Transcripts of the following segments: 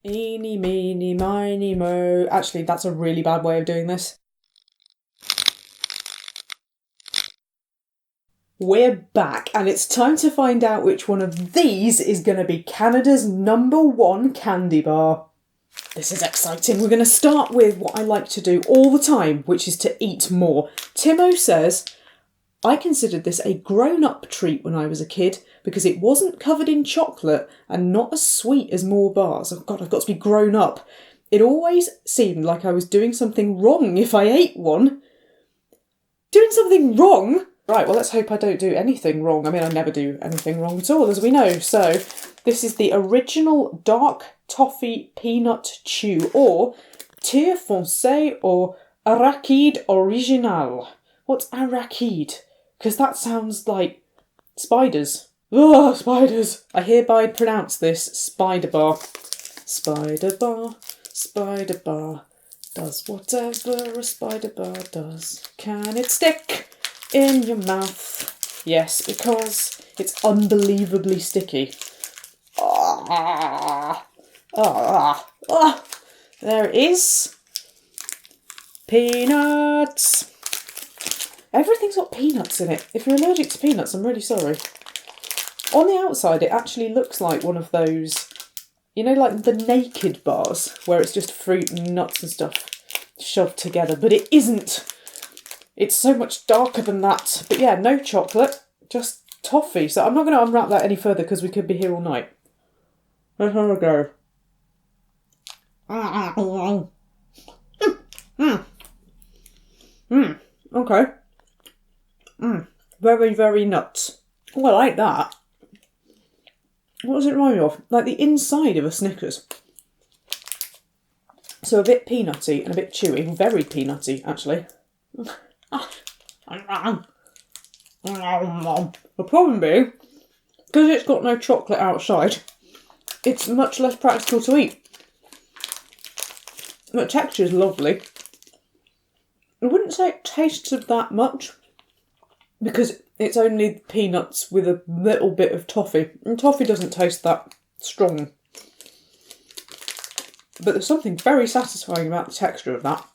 Eeny, meeny, miny, mo. Actually, that's a really bad way of doing this. We're back, and it's time to find out which one of these is going to be Canada's #1 candy bar. This is exciting. We're going to start with what I like to do all the time, which is to eat more. Timo says, I considered this a grown-up treat when I was a kid because it wasn't covered in chocolate and not as sweet as more bars. Oh God, I've got to be grown up. It always seemed like I was doing something wrong if I ate one. Doing something wrong? Right, well, let's hope I don't do anything wrong. I mean, I never do anything wrong at all, as we know. So, this is the original dark toffee peanut chew, or Tir Foncé, or Arachide Original. What's arachide? Because that sounds like spiders. Ugh, spiders! I hereby pronounce this spider bar. Spider bar, spider bar, does whatever a spider bar does. Can it stick in your mouth? Yes, because it's unbelievably sticky. There it is. Peanuts. Everything's got peanuts in it. If you're allergic to peanuts, I'm really sorry. On the outside, it actually looks like one of those, you know, like the naked bars, where it's just fruit and nuts and stuff shoved together, but it isn't. It's so much darker than that. But yeah, no chocolate, just toffee. So I'm not going to unwrap that any further because we could be here all night. Let's have a go. Okay. Very, very nuts. Oh, I like that. What does it remind me of? Like the inside of a Snickers. So a bit peanutty and a bit chewy. Very peanutty, actually. The problem being, because it's got no chocolate outside, it's much less practical to eat. The texture is lovely. I wouldn't say it tastes of that much, because it's only peanuts with a little bit of toffee. And toffee doesn't taste that strong. But there's something very satisfying about the texture of that.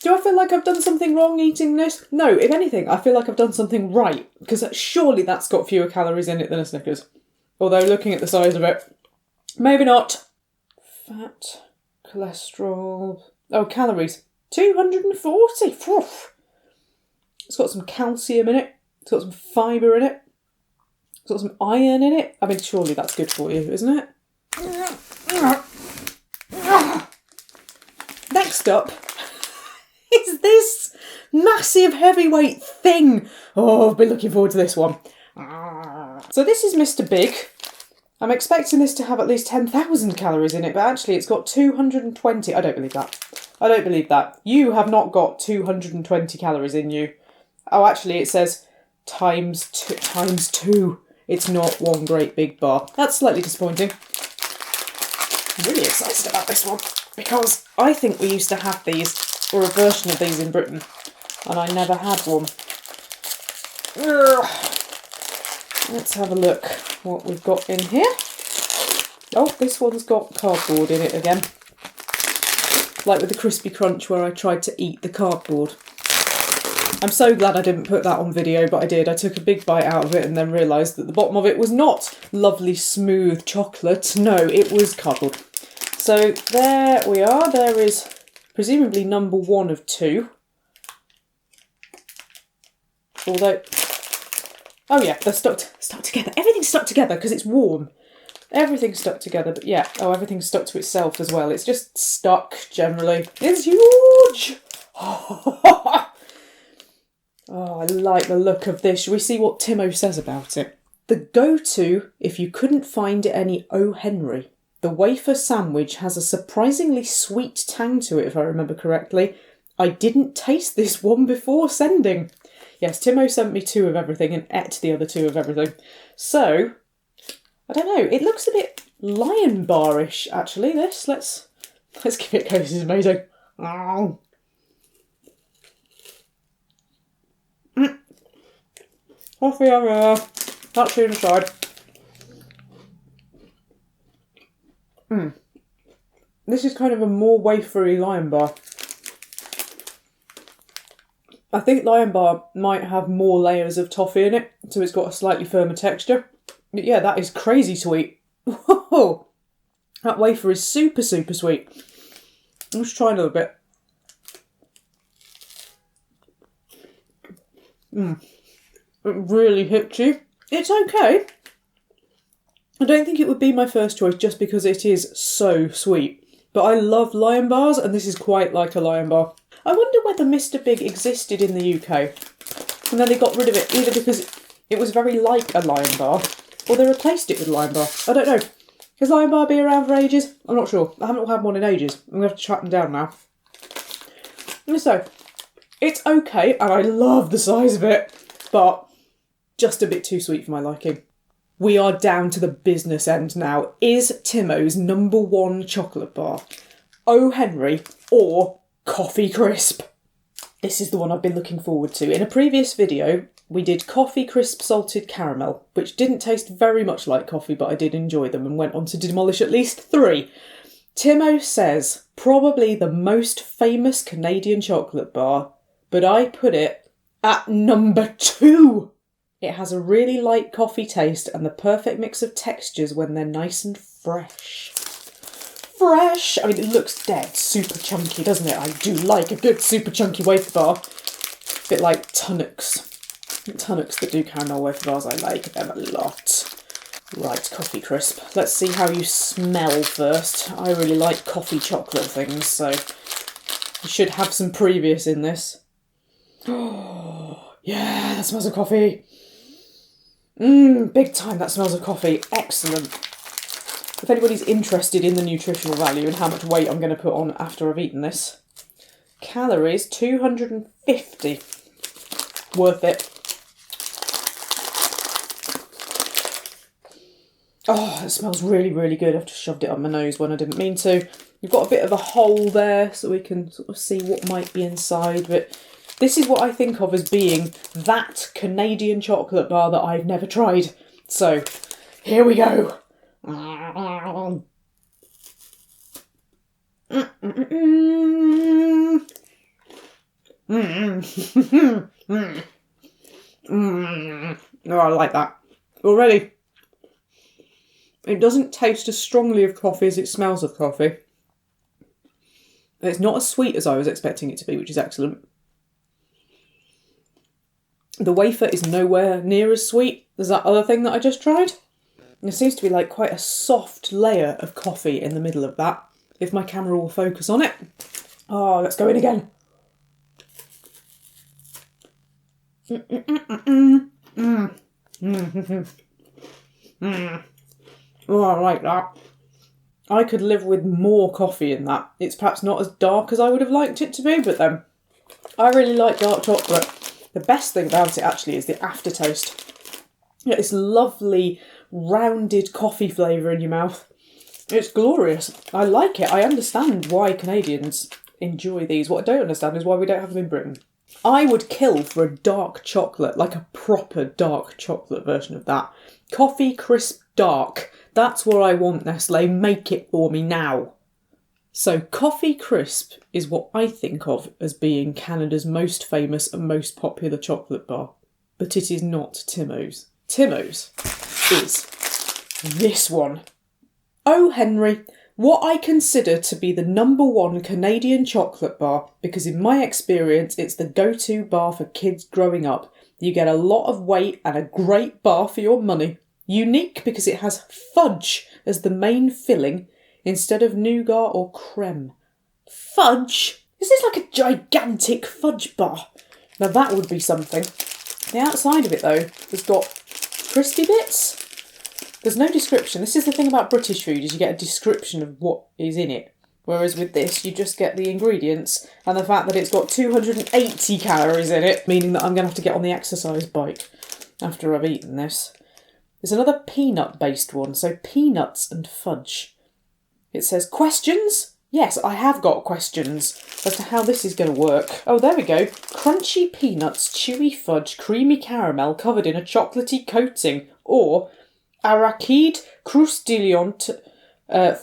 Do I feel like I've done something wrong eating this? No, if anything, I feel like I've done something right, because surely that's got fewer calories in it than a Snickers. Although, looking at the size of it, maybe not. Fat, cholesterol... Oh, calories. 240! Phew. It's got some calcium in it. It's got some fibre in it. It's got some iron in it. I mean, surely that's good for you, isn't it? Next up is this massive heavyweight thing. Oh, I've been looking forward to this one. So this is Mr. Big. I'm expecting this to have at least 10,000 calories in it, but actually it's got 220. I don't believe that. I don't believe that. You have not got 220 calories in you. Oh, actually it says times two. It's not one great big bar. That's slightly disappointing. I'm really excited about this one, because I think we used to have these, or a version of these in Britain, and I never had one. Let's have a look what we've got in here. Oh, this one's got cardboard in it again. Like with the Crispy Crunch where I tried to eat the cardboard. I'm so glad I didn't put that on video, but I did. I took a big bite out of it and then realised that the bottom of it was not lovely smooth chocolate. No, it was cardboard. So there we are. There is presumably #1 of 2. Although, oh yeah, they're stuck together. Everything's stuck together because it's warm. Everything's stuck together, but yeah. Oh, everything's stuck to itself as well. It's just stuck generally. It's huge! Oh, I like the look of this. Shall we see what Timo says about it? The go-to if you couldn't find any O. Henry. The wafer sandwich has a surprisingly sweet tang to it, if I remember correctly. I didn't taste this one before sending. Yes, Timo sent me 2 of everything and ate the other 2 of everything. So, I don't know. It looks a bit Lion Bar-ish, actually, this. Let's give it a go. This is amazing. Coffee everywhere. That's the inside. This is kind of a more wafery Lion Bar. I think Lion Bar might have more layers of toffee in it, so it's got a slightly firmer texture. But yeah, that is crazy sweet. Whoa! That wafer is super, super sweet. Let's try a little bit. It really hits you. It's okay. I don't think it would be my first choice just because it is so sweet. But I love Lion Bars, and this is quite like a Lion Bar. I wonder whether Mr. Big existed in the UK, and then they got rid of it, either because it was very like a Lion Bar, or they replaced it with Lion Bar. I don't know. Has Lion Bar been around for ages? I'm not sure. I haven't had one in ages. I'm going to have to track them down now. So, it's okay, and I love the size of it, but just a bit too sweet for my liking. We are down to the business end now. Is Timo's #1 chocolate bar O. Henry or Coffee Crisp? This is the one I've been looking forward to. In a previous video, we did Coffee Crisp Salted Caramel, which didn't taste very much like coffee, but I did enjoy them and went on to demolish at least 3. Timo says, probably the most famous Canadian chocolate bar, but I put it at #2. It has a really light coffee taste and the perfect mix of textures when they're nice and fresh. Fresh! I mean, it looks dead super chunky, doesn't it? I do like a good super chunky wafer bar. A bit like Tunnocks. Tunnocks that do caramel wafer bars, I like them a lot. Right, Coffee Crisp. Let's see how you smell first. I really like coffee chocolate things, so you should have some previous in this. Oh, yeah, that smells of coffee. Big time, that smells of coffee. Excellent. If anybody's interested in the nutritional value and how much weight I'm going to put on after I've eaten this. Calories, 250. Worth it. Oh, it smells really, really good. I've just shoved it up my nose when I didn't mean to. You've got a bit of a hole there so we can sort of see what might be inside, but this is what I think of as being that Canadian chocolate bar that I've never tried. So, here we go. Oh, I like that. Already. It doesn't taste as strongly of coffee as it smells of coffee. It's not as sweet as I was expecting it to be, which is excellent. The wafer is nowhere near as sweet as that other thing that I just tried. There seems to be like quite a soft layer of coffee in the middle of that, if my camera will focus on it. Oh, let's go in again. Oh, I like that. I could live with more coffee in that. It's perhaps not as dark as I would have liked it to be, but then I really like dark chocolate. The best thing about it actually is the aftertaste. You get this lovely rounded coffee flavour in your mouth. It's glorious. I like it. I understand why Canadians enjoy these. What I don't understand is why we don't have them in Britain. I would kill for a dark chocolate, like a proper dark chocolate version of that. Coffee Crisp Dark. That's what I want, Nestle. Make it for me now. So Coffee Crisp is what I think of as being Canada's most famous and most popular chocolate bar. But it is not Timo's. Timo's is this one. O. Henry, what I consider to be the #1 Canadian chocolate bar, because in my experience it's the go-to bar for kids growing up. You get a lot of weight and a great bar for your money. Unique because it has fudge as the main filling instead of nougat or creme. Fudge? Is this like a gigantic fudge bar? Now that would be something. The outside of it though has got crispy bits. There's no description. This is the thing about British food, is you get a description of what is in it. Whereas with this, you just get the ingredients and the fact that it's got 280 calories in it, meaning that I'm going to have to get on the exercise bike after I've eaten this. There's another peanut-based one, so peanuts and fudge. It says, questions? Yes, I have got questions as to how this is going to work. Oh, there we go. Crunchy peanuts, chewy fudge, creamy caramel covered in a chocolatey coating. Or arachide croustillant,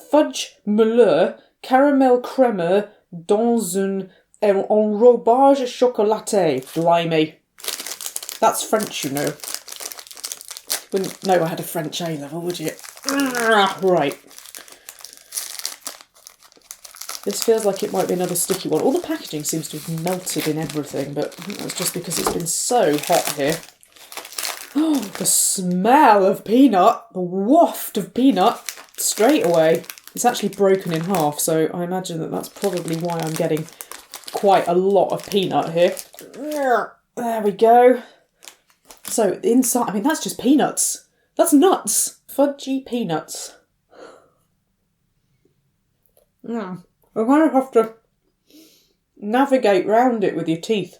fudge malheur caramel crème dans un enrobage chocolaté. Blimey. That's French, you know. Wouldn't know I had a French A-level, would you? Right. This feels like it might be another sticky one. All the packaging seems to have melted in everything, but I think that's just because it's been so hot here. Oh, the smell of peanut, the waft of peanut, straight away. It's actually broken in half, so I imagine that that's probably why I'm getting quite a lot of peanut here. There we go. So inside, I mean, that's just peanuts. That's nuts. Fudgy peanuts. We're going to have to navigate round it with your teeth.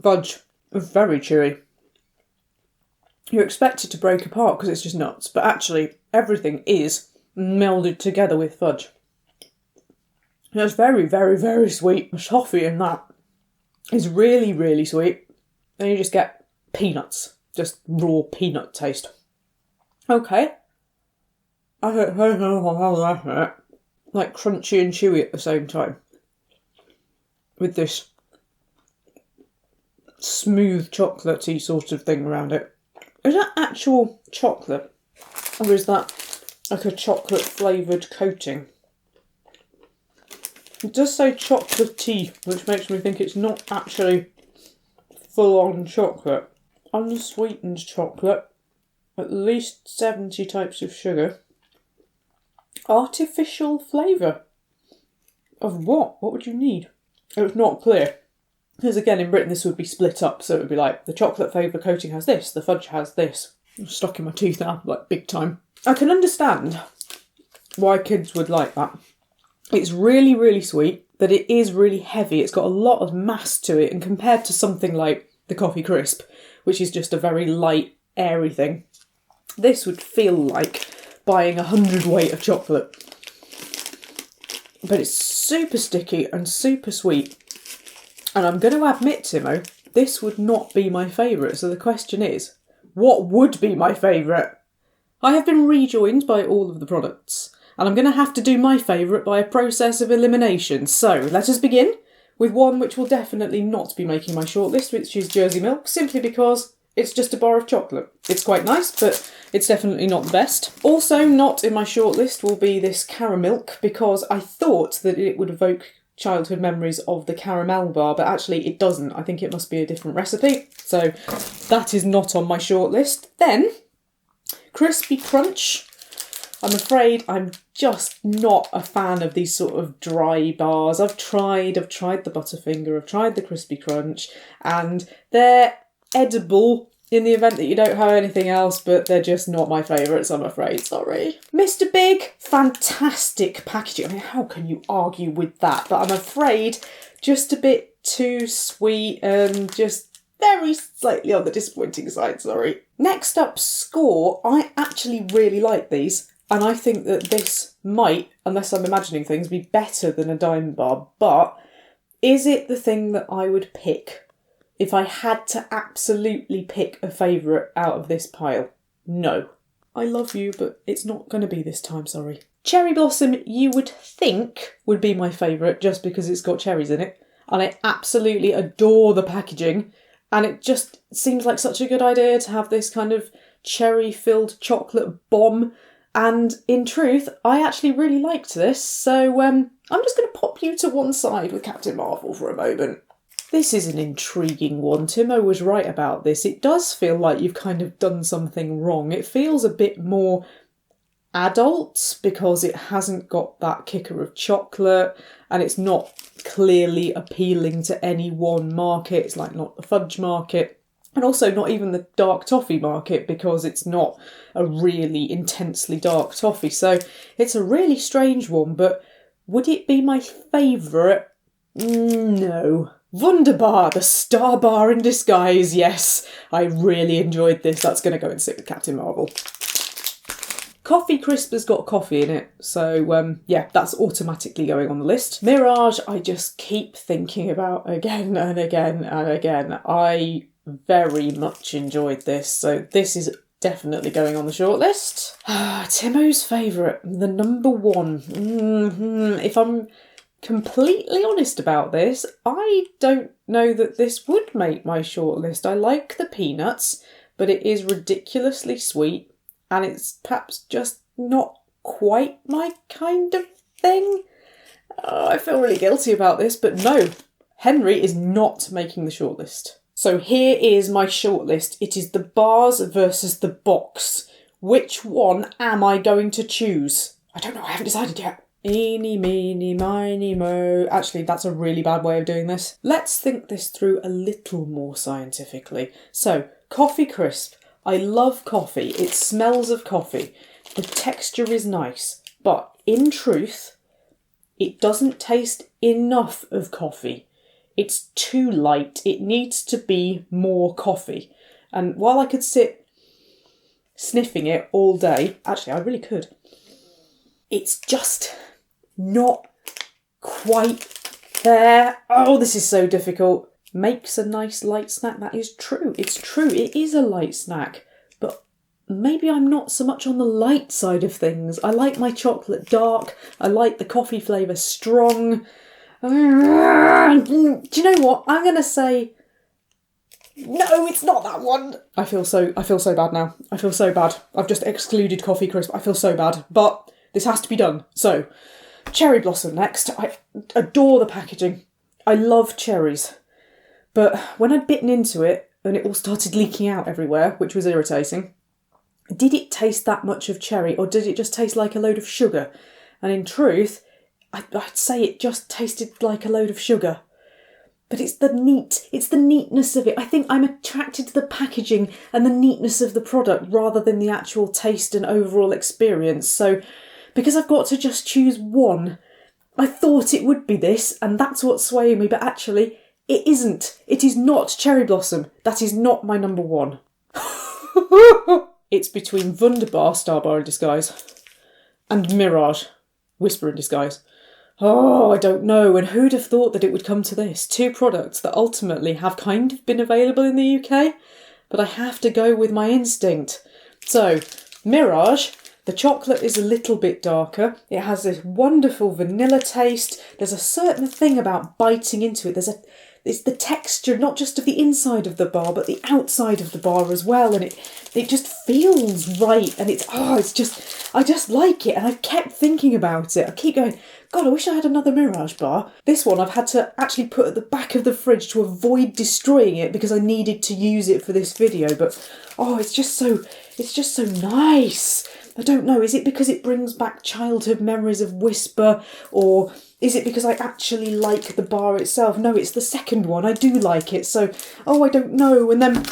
Fudge is very chewy. You expect it to break apart because it's just nuts, but actually everything is melded together with fudge. It's very, very, very sweet. The toffee in that is really, really sweet. And you just get peanuts. Just raw peanut taste. Okay. I don't know how that's it. Like crunchy and chewy at the same time. With this smooth chocolatey sort of thing around it. Is that actual chocolate? Or is that like a chocolate flavoured coating? It does say chocolatey, which makes me think it's not actually full-on chocolate. Unsweetened chocolate, at least 70 types of sugar. Artificial flavour. Of what? What would you need? It's not clear. Because again, in Britain this would be split up, so it would be like, the chocolate flavour coating has this, the fudge has this. I'm stuck in my teeth now, like big time. I can understand why kids would like that. It's really, really sweet, but it is really heavy. It's got a lot of mass to it, and compared to something like the Coffee Crisp, which is just a very light, airy thing, this would feel like buying 100 weight of chocolate. But it's super sticky and super sweet. And I'm going to admit, Timo, this would not be my favourite. So the question is, what would be my favourite? I have been rejoined by all of the products, and I'm going to have to do my favourite by a process of elimination. So let us begin with one which will definitely not be making my shortlist, which is Jersey Milk, simply because it's just a bar of chocolate. It's quite nice, but it's definitely not the best. Also not in my shortlist will be this Caramilk, because I thought that it would evoke childhood memories of the caramel bar, but actually it doesn't. I think it must be a different recipe. So that is not on my shortlist. Then, Crispy Crunch. I'm afraid I'm just not a fan of these sort of dry bars. I've tried the Butterfinger, I've tried the Crispy Crunch, and they're edible in the event that you don't have anything else, but they're just not my favourites, I'm afraid, sorry. Mr. Big, fantastic packaging. I mean, how can you argue with that? But I'm afraid just a bit too sweet and just very slightly on the disappointing side, sorry. Next up, Score. I actually really like these, and I think that this might, unless I'm imagining things, be better than a Dime Bar, but is it the thing that I would pick if I had to absolutely pick a favourite out of this pile? No. I love you, but it's not going to be this time, sorry. Cherry Blossom, you would think, would be my favourite just because it's got cherries in it. And I absolutely adore the packaging. And it just seems like such a good idea to have this kind of cherry-filled chocolate bomb. And in truth, I actually really liked this. So I'm just going to pop you to one side with Captain Marvel for a moment. This is an intriguing one. Timo was right about this. It does feel like you've kind of done something wrong. It feels a bit more adult because it hasn't got that kicker of chocolate and it's not clearly appealing to any one market. It's like not the fudge market and also not even the dark toffee market because it's not a really intensely dark toffee. So it's a really strange one, but would it be my favourite? No. Wunderbar, the star bar in disguise, yes. I really enjoyed this. That's going to go and sit with Captain Marvel. Coffee Crisp has got coffee in it, so yeah, that's automatically going on the list. Mirage, I just keep thinking about again and again and again. I very much enjoyed this, so this is definitely going on the shortlist. Timo's favourite, the number one. If I'm completely honest about this, I don't know that this would make my shortlist. I like the peanuts, but it is ridiculously sweet, and it's perhaps just not quite my kind of thing. I feel really guilty about this, but no, Henry is not making the shortlist. So here is my shortlist. It is the bars versus the box. Which one am I going to choose? I don't know, I haven't decided yet. Eeny, meeny, miny, mo. Actually, that's a really bad way of doing this. Let's think this through a little more scientifically. So, Coffee Crisp. I love coffee. It smells of coffee. The texture is nice. But in truth, it doesn't taste enough of coffee. It's too light. It needs to be more coffee. And while I could sit sniffing it all day, actually I really could, it's just not quite there. Oh, this is so difficult. Makes a nice light snack. That is true. It's true. It is a light snack. But maybe I'm not so much on the light side of things. I like my chocolate dark. I like the coffee flavour strong. Do you know what? I'm going to say, no, it's not that one. I feel so bad now. I feel so bad. I've just excluded Coffee Crisp. I feel so bad. But this has to be done. So, Cherry Blossom next. I adore the packaging. I love cherries. But when I'd bitten into it and it all started leaking out everywhere, which was irritating, did it taste that much of cherry, or did it just taste like a load of sugar? And in truth, I'd say it just tasted like a load of sugar. But it's the neatness of it. I think I'm attracted to the packaging and the neatness of the product rather than the actual taste and overall experience. So, because I've got to just choose one, I thought it would be this, and that's what's swaying me, but actually, it isn't. It is not Cherry Blossom. That is not my number one. It's between Wunderbar, Starbar in disguise, and Mirage, Whisper in disguise. Oh, I don't know, and who'd have thought that it would come to this? Two products that ultimately have kind of been available in the UK, but I have to go with my instinct. So, Mirage, the chocolate is a little bit darker. It has this wonderful vanilla taste. There's a certain thing about biting into it. It's the texture, not just of the inside of the bar, but the outside of the bar as well. And it just feels right. And I just like it. And I've kept thinking about it. I keep going, God, I wish I had another Mirage bar. This one I've had to actually put at the back of the fridge to avoid destroying it because I needed to use it for this video. But, it's just so nice. I don't know, is it because it brings back childhood memories of Whisper, or is it because I actually like the bar itself? No, it's the second one. I do like it, so, I don't know. And then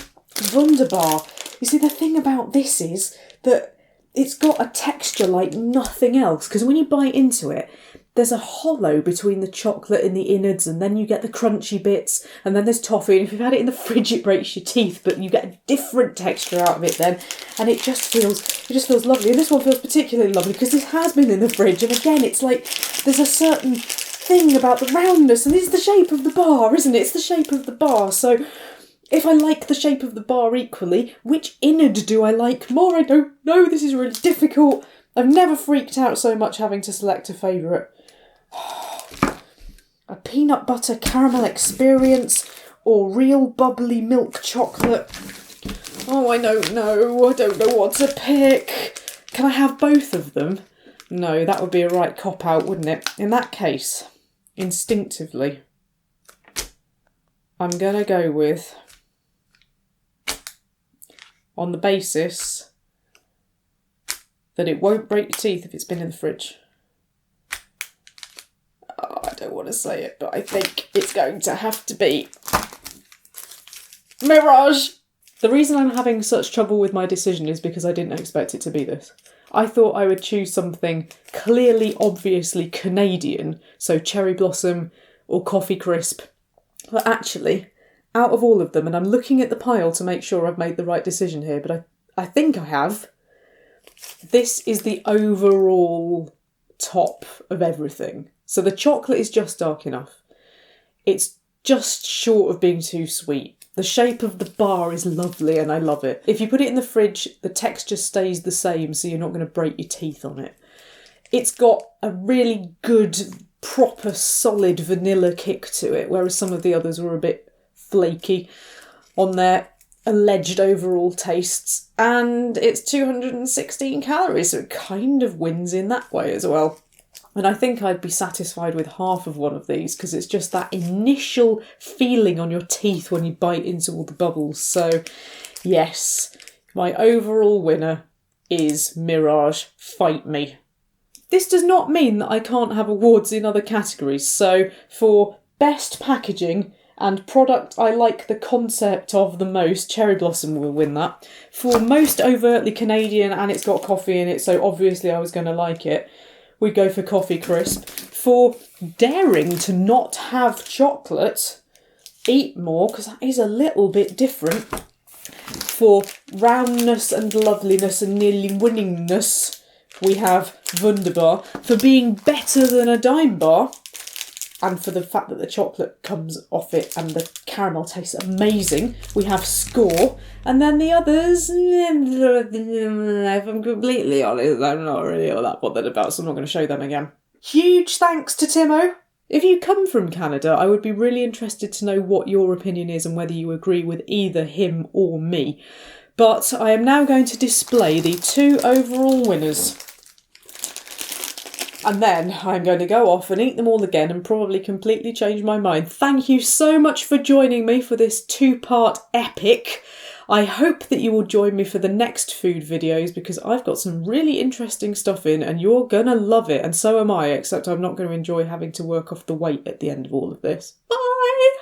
Wunderbar. You see, the thing about this is that it's got a texture like nothing else, because when you bite into it, there's a hollow between the chocolate and the innards, and then you get the crunchy bits, and then there's toffee, and if you've had it in the fridge it breaks your teeth, but you get a different texture out of it then, and it just feels lovely. And this one feels particularly lovely because this has been in the fridge, and again, it's like there's a certain thing about the roundness, and it's the shape of the bar, isn't it? It's the shape of the bar. So if I like the shape of the bar equally, which innard do I like more? I don't know. This is really difficult. I've never freaked out so much having to select a favourite. A peanut butter caramel experience or real bubbly milk chocolate. I don't know. I don't know what to pick. Can I have both of them? No, that would be a right cop-out, wouldn't it? In that case, instinctively, I'm going to go with, on the basis that it won't break your teeth if it's been in the fridge. I don't want to say it, but I think it's going to have to be Mirage. The reason I'm having such trouble with my decision is because I didn't expect it to be this. I thought I would choose something clearly, obviously Canadian, so Cherry Blossom or Coffee Crisp. But actually, out of all of them, and I'm looking at the pile to make sure I've made the right decision here, but I think I have, this is the overall top of everything. So the chocolate is just dark enough. It's just short of being too sweet. The shape of the bar is lovely and I love it. If you put it in the fridge, the texture stays the same, so you're not going to break your teeth on it. It's got a really good, proper, solid vanilla kick to it, whereas some of the others were a bit flaky on their alleged overall tastes. And it's 216 calories, so it kind of wins in that way as well. And I think I'd be satisfied with half of one of these because it's just that initial feeling on your teeth when you bite into all the bubbles. So, yes, my overall winner is Mirage. Fight me. This does not mean that I can't have awards in other categories. So, for best packaging and product I like the concept of the most, Cherry Blossom will win that. For most overtly Canadian, and it's got coffee in it, so obviously I was going to like it, we go for Coffee Crisp. For daring to not have chocolate, Eat More, because that is a little bit different. For roundness and loveliness and nearly winningness, we have Wunderbar. For being better than a Dime Bar, and for the fact that the chocolate comes off it and the caramel tastes amazing, we have Score. And then the others, if I'm completely honest, I'm not really all that bothered about, so I'm not going to show them again. Huge thanks to Timo. If you come from Canada, I would be really interested to know what your opinion is and whether you agree with either him or me. But I am now going to display the 2 overall winners. And then I'm going to go off and eat them all again and probably completely change my mind. Thank you so much for joining me for this 2-part epic. I hope that you will join me for the next food videos because I've got some really interesting stuff in and you're going to love it. And so am I, except I'm not going to enjoy having to work off the weight at the end of all of this. Bye!